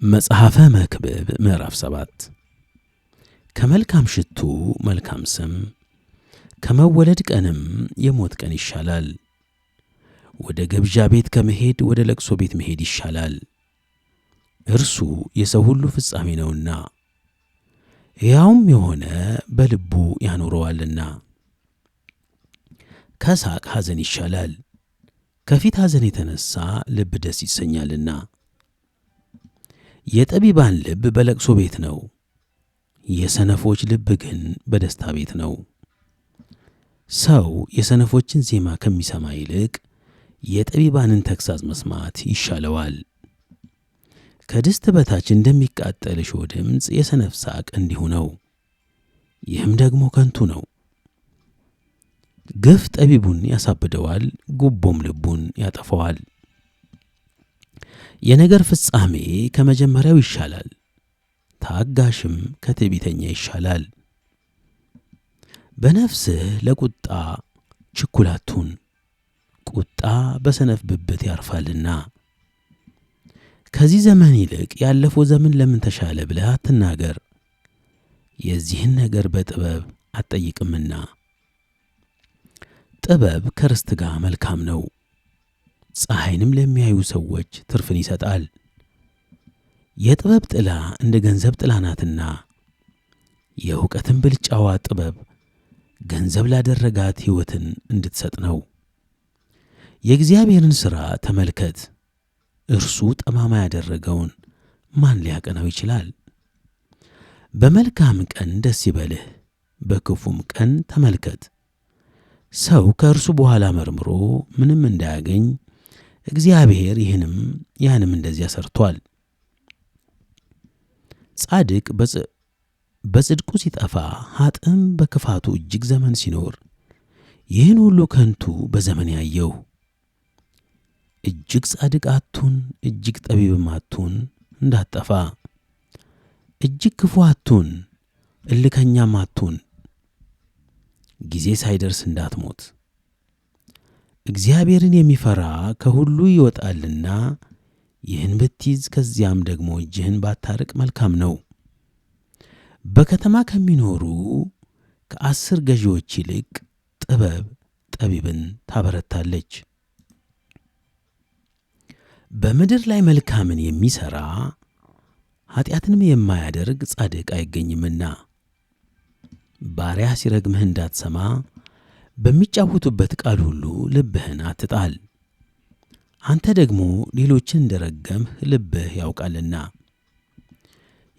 መጽሐፈ መክብብ ምዕራፍ 7 ከመልካም ሽቱ መልካም ስም ከመወለድ ቀንም የሞት ቀን ይሻላል። ወደ ግብዣ ቤት ከመሄድ ወደ ለቅሶ ቤት መሄድ ይሻላል። እርሱ የሰው ሁሉ ፍጻሜ ነውና ሕያውም የሆነ በልቡ ያኖረዋልና። ከሳቅ ሐዘን ይሻላል፣ ከፊት ሐዘን የተነሣ ልብ ደስ ይሰኛልና። የጠቢባን ልብ በለቅሶ ቤት ነው፣ የሰነፎች ልብ ግን በደስታ ቤት ነው። ሰው የሰነፎችን ዜማ ከሚሰማ ይልቅ የጠቢባንን ተግሣጽ መስማት ይሻለዋል። ከድስት በታች እንደሚቃጠል እሾህ ድምፅ የሰነፍ ሳቅ እንዲሁ ነው፣ ይህም ደግሞ ከንቱ ነው። ግፍ ጠቢቡን ያሳብደዋል፣ ጉቦም ልቡን ያጠፋዋል። የነገር ፍጻሜ ከመጀመሪያው ይሻላል፣ ታጋሽም ከትዕቢተኛ ይሻላል። በነፍስህ ለቁጣ ችኩል አትሁን፣ ቁጣ በሰነፍ ብብት ያርፋልና። ከዚህ ዘመን ይልቅ ያለፈው ዘመን ለምን ተሻለ ብለህ አትናገር፣ የዚህን ነገር በጥበብ አትጠይቅምና። ጥበብ ከርስት ጋር መልካም ነው፣ ፀሐይንም ለሚያዩ ሰዎች ትርፍን ይሰጣል። የጥበብ ጥላ እንደ ገንዘብ ጥላ ናትና፣ የእውቀትን ብልጫዋ ጥበብ ገንዘብ ላደረጋት ሕይወትን እንድትሰጥ ነው። የእግዚአብሔርን ሥራ ተመልከት፣ እርሱ ጠማማ ያደረገውን ማን ሊያቀናው ይችላል? በመልካም ቀን ደስ ይበልህ፣ በክፉም ቀን ተመልከት። ሰው ከእርሱ በኋላ መርምሮ ምንም እንዳያገኝ እግዚአብሔር ይህንም ያንም እንደዚያ ሰርቷል። ጻድቅ በጽድቁ ሲጠፋ ኀጥእም በክፋቱ እጅግ ዘመን ሲኖር፣ ይህን ሁሉ ከንቱ በዘመን ያየው። እጅግ ጻድቅ አትሁን፣ እጅግ ጠቢብም አትሁን እንዳትጠፋ። እጅግ ክፉ አትሁን፣ እልከኛም አትሁን፣ ጊዜ ሳይደርስ እንዳትሞት። እግዚአብሔርን የሚፈራ ከሁሉ ይወጣልና፣ ይህን ብትይዝ ከዚያም ደግሞ እጅህን ባታርቅ መልካም ነው። በከተማ ከሚኖሩ ከ10 ገዢዎች ይልቅ ጥበብ ጠቢብን ታበረታለች። በምድር ላይ መልካምን የሚሠራ ኃጢአትንም የማያደርግ ጻድቅ አይገኝምና። ባሪያህ ሲረግምህ እንዳትሰማ በሚጫወቱበት ቃል ሁሉ ልብህን አትጣል። አንተ ደግሞ ሌሎችን እንደረገምህ ልብህ ያውቃልና።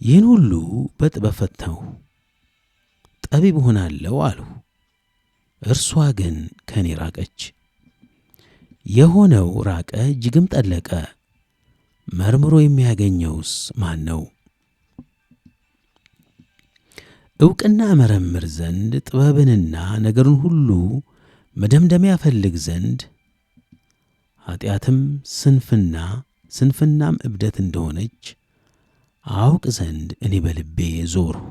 ይህን ሁሉ በጥበብ ፈተንሁ፣ ጠቢብ እሆናለሁ አልሁ፣ እርሷ ግን ከእኔ ራቀች። የሆነው ራቀ እጅግም ጠለቀ፣ መርምሮ የሚያገኘውስ ማን ነው? ዕውቅና እመረምር ዘንድ ጥበብንና ነገርን ሁሉ መደምደሚያ እፈልግ ዘንድ ኃጢአትም ስንፍናም እብደት እንደሆነች አውቅ ዘንድ እኔ በልቤ ዞርሁ።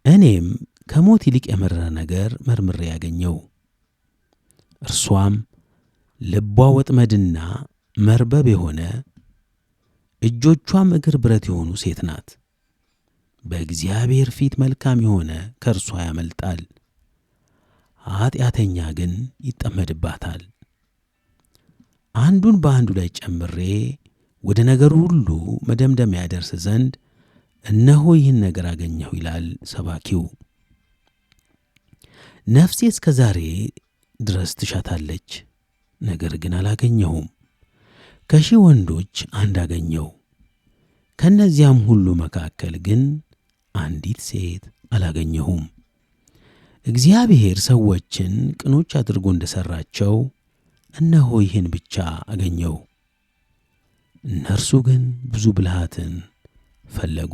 እኔም ከሞት ይልቅ የመረረ ነገር መርምሬ ያገኘው፣ እርሷም ልቧ ወጥመድና መርበብ የሆነ እጆቿም እግር ብረት የሆኑ ሴት ናት። በእግዚአብሔር ፊት መልካም የሆነ ከእርሷ ያመልጣል፣ ኃጢአተኛ ግን ይጠመድባታል። አንዱን በአንዱ ላይ ጨምሬ ወደ ነገሩ ሁሉ መደምደሚያ ያደርስ ዘንድ እነሆ ይህን ነገር አገኘሁ ይላል ሰባኪው። ነፍሴ እስከ ዛሬ ድረስ ትሻታለች፣ ነገር ግን አላገኘሁም። ከ1000 ወንዶች አንድ አገኘሁ፣ ከእነዚያም ሁሉ መካከል ግን አንዲት ሴት አላገኘሁም። እግዚአብሔር ሰዎችን ቅኖች አድርጎ እንደሠራቸው እነሆ ይህን ብቻ አገኘሁ። እነርሱ ግን ብዙ ብልሃትን ፈለጉ።